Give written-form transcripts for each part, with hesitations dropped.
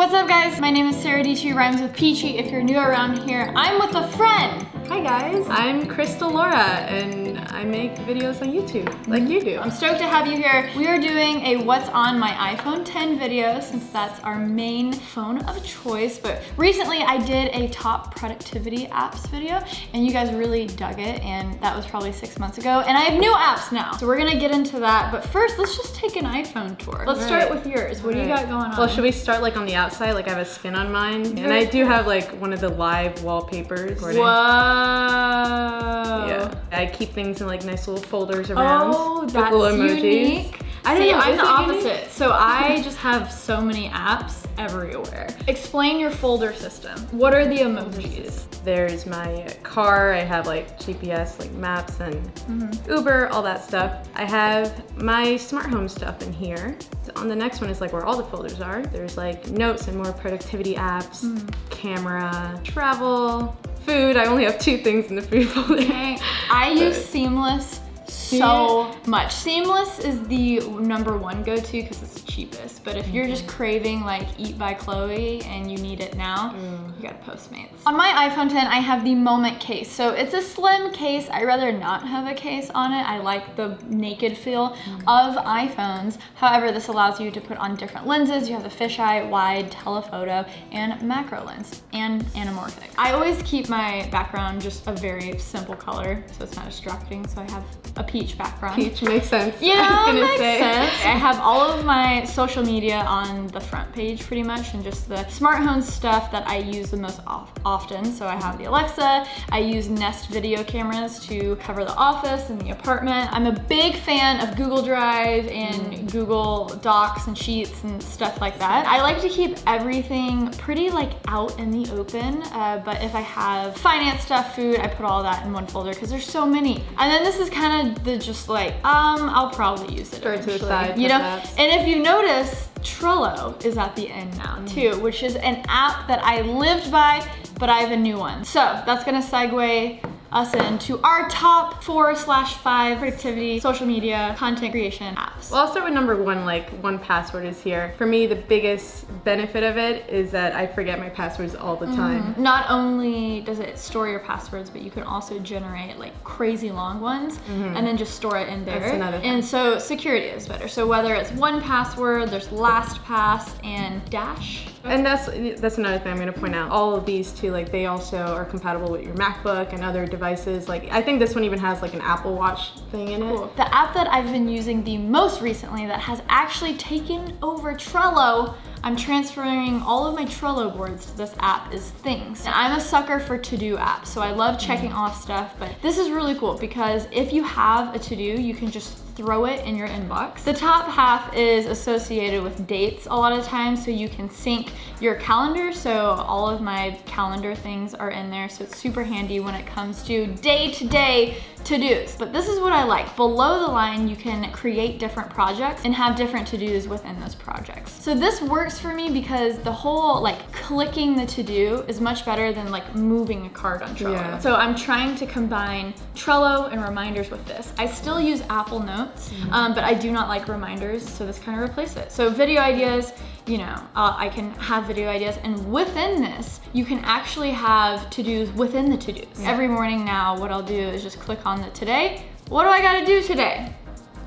What's up guys? My name is Saradietschy, rhymes with Peachy. If you're new around here, I'm with a friend. Hi guys, I'm Crystal Laura and I make videos on YouTube like you do. I'm stoked to have you here. We are doing a what's on my iPhone 10 video since that's our main phone of choice. But recently I did a top productivity apps video and you guys really dug it, and that was probably 6 months ago. And I have new apps now. So we're gonna get into that. But first, let's just take an iPhone tour. Let's start with yours. What do you got going on? Well, should we start like on the outside? Like I have a spin on mine. And I do have like one of the live wallpapers. Whoa. Yeah. I keep things in like nice little folders around. Oh, that's little emojis. unique. I See, know, I'm is the it opposite. unique? So I just have so many apps everywhere. Explain your folder system. What are the emojis? There's my car. I have like GPS, like maps and Uber, all that stuff. I have my smart home stuff in here. So on the next one is like where all the folders are. There's like notes and more productivity apps, camera, travel, food. I only have 2 things in the food folder. Okay. I use Seamless so much. Seamless is the #1 go-to because it's the cheapest. But if you're just craving like Eat by Chloe and you need it now, you got Postmates. On my iPhone 10, I have the Moment case. So it's a slim case. I'd rather not have a case on it. I like the naked feel of iPhones. However, this allows you to put on different lenses. You have the fisheye, wide, telephoto, and macro lens, and anamorphic. I always keep my background just a very simple color so it's not distracting. So I have a peach background. Peach makes sense. You know, I was gonna makes say. sense. I have all of my social media on the front page pretty much, and just the smart home stuff that I use the most often. So I have the Alexa. I use Nest video cameras to cover the office and the apartment. I'm a big fan of Google Drive and Google Docs and Sheets and stuff like that. I like to keep everything pretty like out in the open, but if I have finance stuff, food, I put all that in one folder because there's so many. And then this is kind of the just like, I'll probably use it Throw it to the eventually, side, you know? perhaps. And if you notice, Trello is at the end now too, which is an app that I lived by, but I have a new one. So that's gonna segue us into our top 4/5 productivity, social media, content creation apps. Well, I'll start with #1, like 1Password is here. For me, the biggest benefit of it is that I forget my passwords all the time. Not only does it store your passwords, but you can also generate like crazy long ones and then just store it in there. That's another thing. And so security is better. So whether it's 1Password, there's LastPass and Dash. And that's another thing I'm gonna point out. All of these too, like they also are compatible with your MacBook and other devices. Like I think this one even has like an Apple Watch thing in it. Cool. The app that I've been using the most recently that has actually taken over Trello, I'm transferring all of my Trello boards to this app, is Things. And I'm a sucker for to-do apps, so I love checking off stuff, but this is really cool because if you have a to-do, you can just throw it in your inbox. The top half is associated with dates a lot of times, so you can sync your calendar. So all of my calendar things are in there, so it's super handy when it comes to day-to-day to-dos. But this is what I like. Below the line, you can create different projects and have different to-dos within those projects. So this works for me because the whole like clicking the to-do is much better than like moving a card on Trello. Yeah. So I'm trying to combine Trello and reminders with this. I still use Apple Notes, but I do not like reminders, so this kind of replaces it. So video ideas, you know, I can have video ideas, and within this, you can actually have to-dos within the to-dos. Every morning now, what I'll do is just click on the today. What do I gotta do today?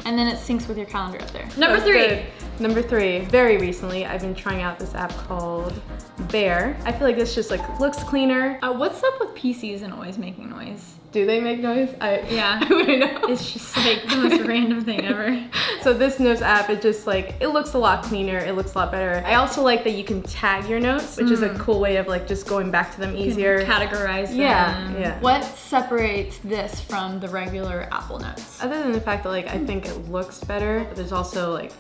And then it syncs with your calendar up there. Number 3. Number 3, very recently, I've been trying out this app called Bear. I feel like this just like looks cleaner. What's up with PCs and always making noise? Do they make noise? Yeah. I wouldn't know. It's just like the most random thing ever. So this notes app, it just like, it looks a lot cleaner, it looks a lot better. I also like that you can tag your notes, which is a cool way of like just going back to them easier. Categorize them. Yeah. What separates this from the regular Apple Notes? Other than the fact that like, I think it looks better, but there's also like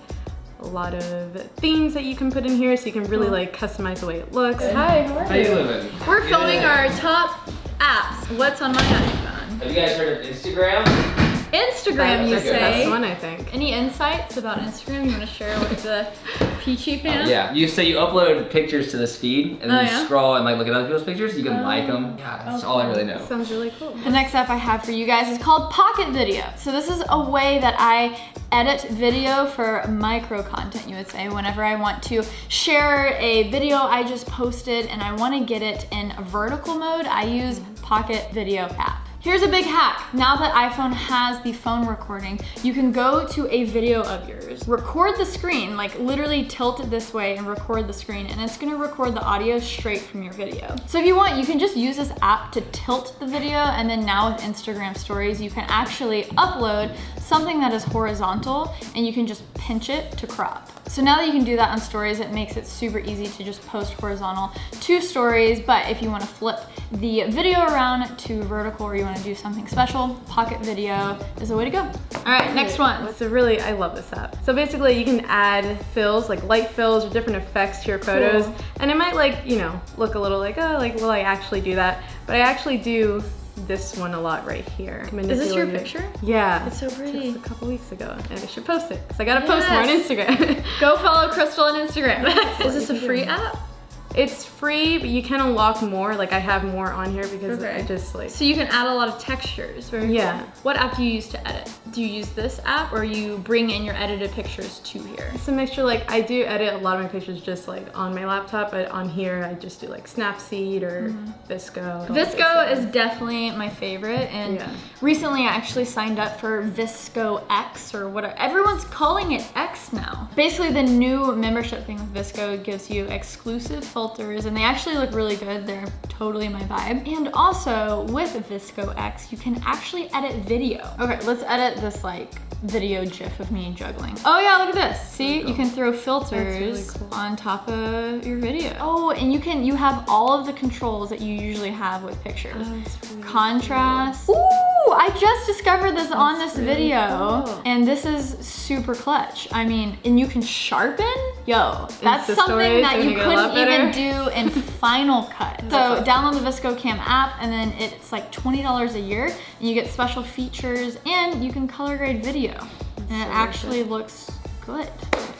a lot of themes that you can put in here, so you can really like customize the way it looks. Hi, how are How you living? We're filming our top apps. What's on my iPhone? Have you guys heard of Instagram? Instagram, you That's the say. best one, I think. Any insights about Instagram you want to share with the Peachy Fam? Yeah, you upload pictures to this feed, and then you yeah? scroll and like look at other people's pictures. You can like them. Yeah, that's all I really know. Sounds really cool. The next app I have for you guys is called Pocket Video. So this is a way that I edit video for micro content, you would say. Whenever I want to share a video I just posted and I want to get it in a vertical mode, I use Pocket Video app. Here's a big hack. Now that iPhone has the phone recording, you can go to a video of yours, record the screen, like literally tilt it this way and record the screen, and it's gonna record the audio straight from your video. So if you want, you can just use this app to tilt the video, and then now with Instagram stories, you can actually upload something that is horizontal and you can just pinch it to crop. So now that you can do that on stories, it makes it super easy to just post horizontal to stories. But if you want to flip the video around to vertical, or you want to do something special, Pocket Video is the way to go. All right, next one. I love this app. So basically you can add fills, like light fills or different effects to your photos. Cool. And it might look a little like, oh, like will I actually do that? But I actually do this one a lot right here. Is this your picture? Yeah. It's so pretty. It's a couple weeks ago, and I should post it because I gotta post more on Instagram. Go follow Crystal on Instagram. Is this a free app? It's free, but you can unlock more. Like I have more on here because I just like. So you can add a lot of textures. Very yeah. Cool. What app do you use to edit? Do you use this app, or you bring in your edited pictures to here? It's a mixture. Like I do edit a lot of my pictures just like on my laptop, but on here I just do like Snapseed or Visco. Visco is definitely my favorite, and recently I actually signed up for Visco X or whatever. Everyone's calling it X now. Basically, the new membership thing with Visco gives you exclusive filters, and they actually look really good. They're totally my vibe. And also with Visco X, you can actually edit video. Okay, let's edit this like video gif of me juggling. Oh yeah, look at this. See, you can throw filters on top of your video. Oh, and you have all of the controls that you usually have with pictures. Really contrast. Cool. Ooh, I just discovered this on this video, and this is super clutch. I mean, and you can sharpen. Yo, that's something that you couldn't even do in Final Cut. So download the Visco Cam app, and then it's like $20 a year, and you get special features, and you can color grade video, and it actually looks good.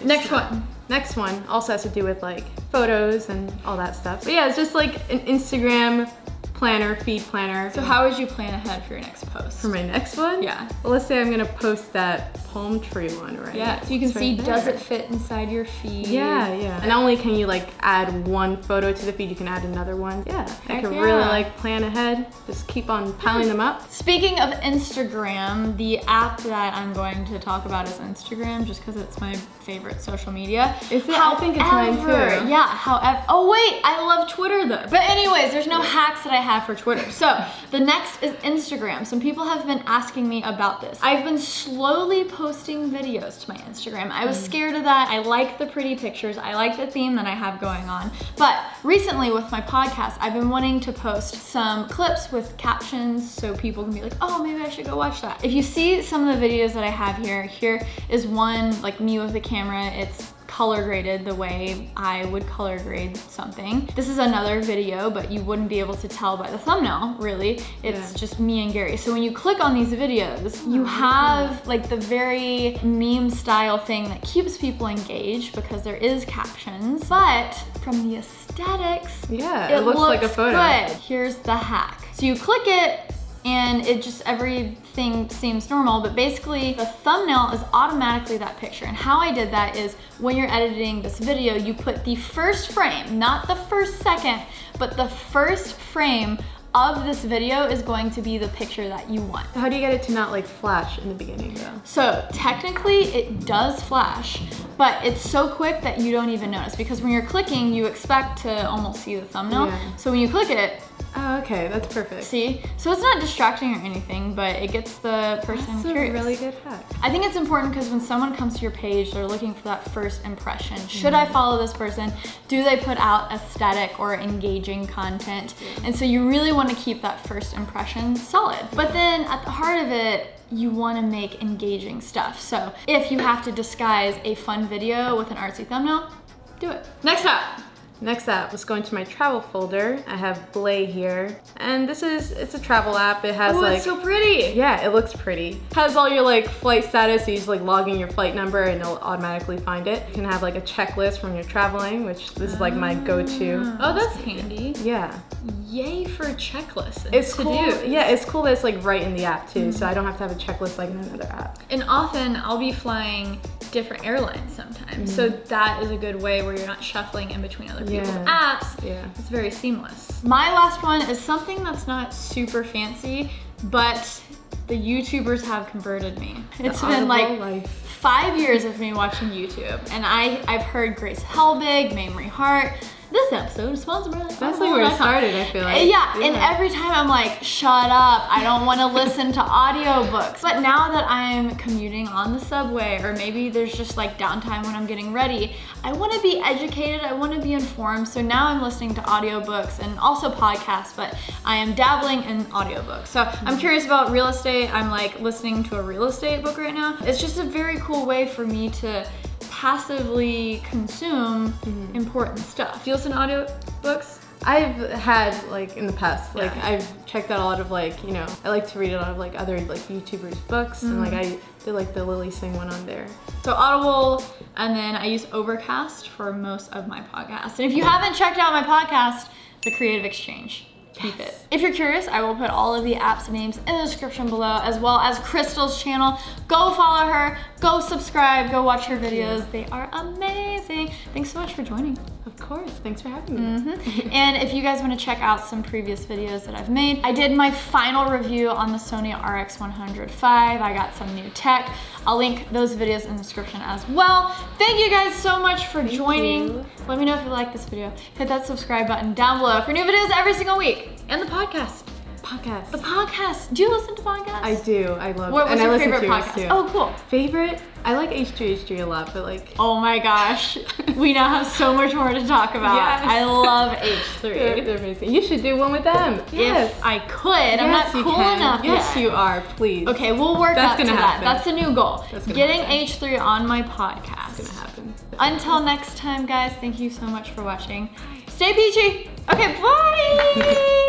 Next one also has to do with like photos and all that stuff. But yeah, it's just like an Instagram planner, feed planner. So how would you plan ahead for your next post? For my next one? Yeah. Well, let's say I'm gonna post that palm tree one, right? Yeah, so you can see, does it fit inside your feed? Yeah, yeah. And not only can you like add one photo to the feed, you can add another one. Yeah, I can really like plan ahead, just keep on piling them up. Speaking of Instagram, the app that I'm going to talk about is Instagram, just because it's my favorite social media. Is it? I think it's mine too. Yeah, however, oh wait, I love Twitter though. But anyways, there's no hacks that I have for Twitter. So the next is Instagram. Some people have been asking me about this. I've been slowly posting videos to my Instagram. I was scared of that. I like the pretty pictures. I like the theme that I have going on. But recently with my podcast, I've been wanting to post some clips with captions so people can be like, oh, maybe I should go watch that. If you see some of the videos that I have here is one like me with the camera. It's color graded the way I would color grade something. This is another video, but you wouldn't be able to tell by the thumbnail, really. It's just me and Gary. So when you click on these videos, you have like the very meme style thing that keeps people engaged because there is captions, but from the aesthetics, it looks like a photo. Good. Here's the hack. So you click it, and it just, everything seems normal, but basically the thumbnail is automatically that picture. And how I did that is when you're editing this video, you put the first frame, not the first second, but the first frame of this video is going to be the picture that you want. How do you get it to not like flash in the beginning though? So technically it does flash, but it's so quick that you don't even notice, because when you're clicking, you expect to almost see the thumbnail. So when you click it, oh, okay, that's perfect. See? So it's not distracting or anything, but it gets the person curious. That's a really good hack. I think it's important because when someone comes to your page, they're looking for that first impression. Should I follow this person? Do they put out aesthetic or engaging content? And so you really want to keep that first impression solid. But then at the heart of it, you want to make engaging stuff. So if you have to disguise a fun video with an artsy thumbnail, do it. Next up. Next app, let's go into my travel folder. I have Belay here. And it's a travel app. It has it's so pretty. Yeah, it looks pretty. It has all your like flight status. You just like log in your flight number and it'll automatically find it. You can have like a checklist when you're traveling, which this is like my go-to. Oh, that's handy. Yeah. Yay for checklists and It's cool. to-dos. Yeah, it's cool that it's like right in the app too, so I don't have to have a checklist like in another app. And often I'll be flying different airlines sometimes. So that is a good way where you're not shuffling in between other people's apps. Yeah. It's very seamless. My last one is something that's not super fancy, but the YouTubers have converted me. It's been like 5 years of me watching YouTube, and I've heard Grace Helbig, Mamrie Hart. This episode is sponsored by That's like where it started, I feel like. Yeah, and every time I'm like, shut up, I don't want to listen to audiobooks. But now that I'm commuting on the subway, or maybe there's just like downtime when I'm getting ready, I want to be educated, I want to be informed. So now I'm listening to audiobooks and also podcasts, but I am dabbling in audiobooks. So I'm curious about real estate. I'm like listening to a real estate book right now. It's just a very cool way for me to passively consume important stuff. Do you listen to audiobooks? I've had like in the past, like I've checked out a lot of like, you know, I like to read a lot of like other like YouTubers' books and like I did like the Lily Singh one on there. So Audible, and then I use Overcast for most of my podcasts. And if you haven't checked out my podcast, The Creative Exchange, keep it. If you're curious, I will put all of the apps names in the description below, as well as Crystal's channel. Go follow her, go subscribe, go watch her videos. They are amazing. Thanks so much for joining. Of course, thanks for having me. And if you guys want to check out some previous videos that I've made, I did my final review on the Sony RX105. I got some new tech. I'll link those videos in the description as well. Thank you guys so much for joining. Let me know if you like this video. Hit that subscribe button down below for new videos every single week. And the podcast. The podcast. Do you listen to podcasts? I do. I love it. What's And your I listen favorite to yours podcast? too. Oh, cool. Favorite? I like H3H3 a lot, but like... Oh my gosh. We now have so much more to talk about. Yes. I love H3. They're amazing. You should do one with them. Yes. If I could. I'm not you cool can. enough Yes, yet. you are. Please. Okay, we'll work That's up to gonna that. happen. That's the new goal. That's gonna Getting happen. H3 on my podcast. It's gonna happen. Until next time, guys, thank you so much for watching. Stay peachy. Okay, bye.